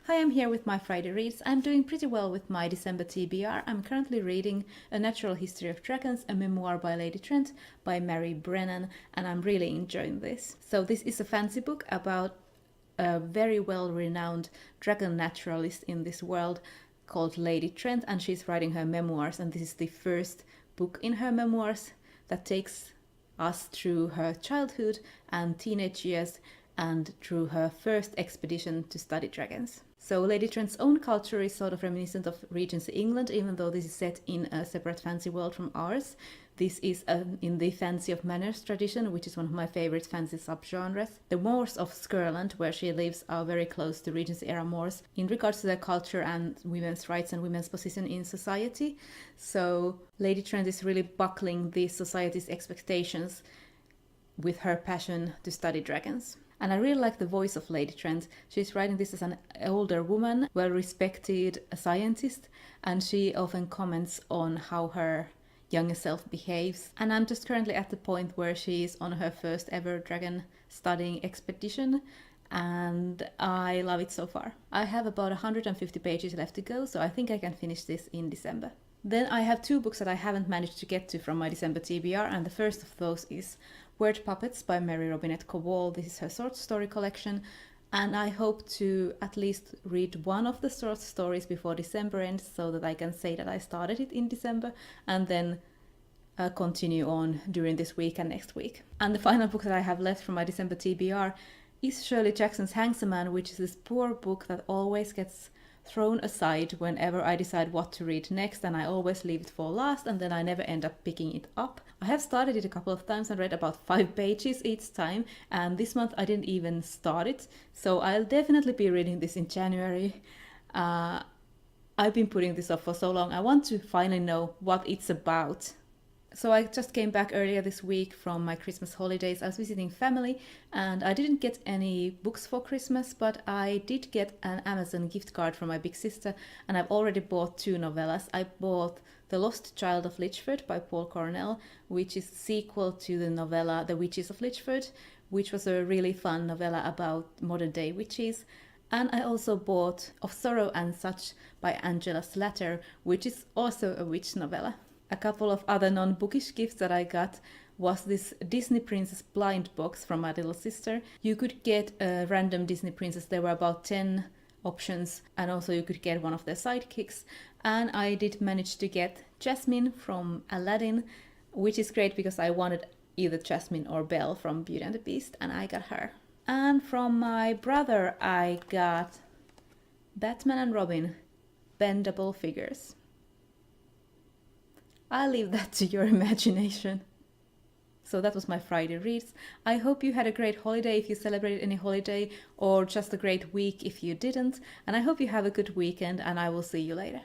Hi, I'm here with my Friday reads. I'm doing pretty well with my December TBR. I'm currently reading A Natural History of Dragons, a memoir by Lady Trent by Mary Brennan, and I'm really enjoying this. So this is a fancy book about a very well-renowned dragon naturalist in this world called Lady Trent, and she's writing her memoirs, and this is the first book in her memoirs that takes us through her childhood and teenage years and through her first expedition to study dragons. So Lady Trent's own culture is sort of reminiscent of Regency England, even though this is set in a separate fancy world from ours. This is in the Fancy of Manners tradition, which is one of my favorite fancy subgenres. The Moors of Skirland, where she lives, are very close to Regency era Moors in regards to their culture and women's rights and women's position in society. So Lady Trent is really buckling the society's expectations with her passion to study dragons. And I really like the voice of Lady Trent. She's writing this as an older woman, well-respected scientist, and she often comments on how her younger self behaves. And I'm just currently at the point where she's on her first ever dragon studying expedition, and I love it so far. I have about 150 pages left to go, so I think I can finish this in December. Then I have two books that I haven't managed to get to from my December TBR, and the first of those is Word Puppets by Mary Robinette Kowal. This is her short story collection, and I hope to at least read one of the short stories before December ends so that I can say that I started it in December and then continue on during this week and next week. And the final book that I have left from my December TBR is Shirley Jackson's Hangsaman, which is this poor book that always gets thrown aside whenever I decide what to read next, and I always leave it for last, and then I never end up picking it up. I have started it a couple of times and read about 5 pages each time, and this month I didn't even start it, so I'll definitely be reading this in January. I've been putting this off for so long. I want to finally know what it's about. So I just came back earlier this week from my Christmas holidays. I was visiting family and I didn't get any books for Christmas, but I did get an Amazon gift card from my big sister, and I've already bought 2 novellas. I bought The Lost Child of Lichford by Paul Cornell, which is a sequel to the novella The Witches of Lichford, which was a really fun novella about modern day witches. And I also bought Of Sorrow and Such by Angela Slatter, which is also a witch novella. A couple of other non-bookish gifts that I got was this Disney Princess blind box from my little sister. You could get a random Disney princess. There were about 10 options, and also you could get one of their sidekicks. And I did manage to get Jasmine from Aladdin, which is great because I wanted either Jasmine or Belle from Beauty and the Beast, and I got her. And from my brother I got Batman and Robin bendable figures. I'll leave that to your imagination. So that was my Friday reads. I hope you had a great holiday if you celebrated any holiday, or just a great week if you didn't. And I hope you have a good weekend, and I will see you later.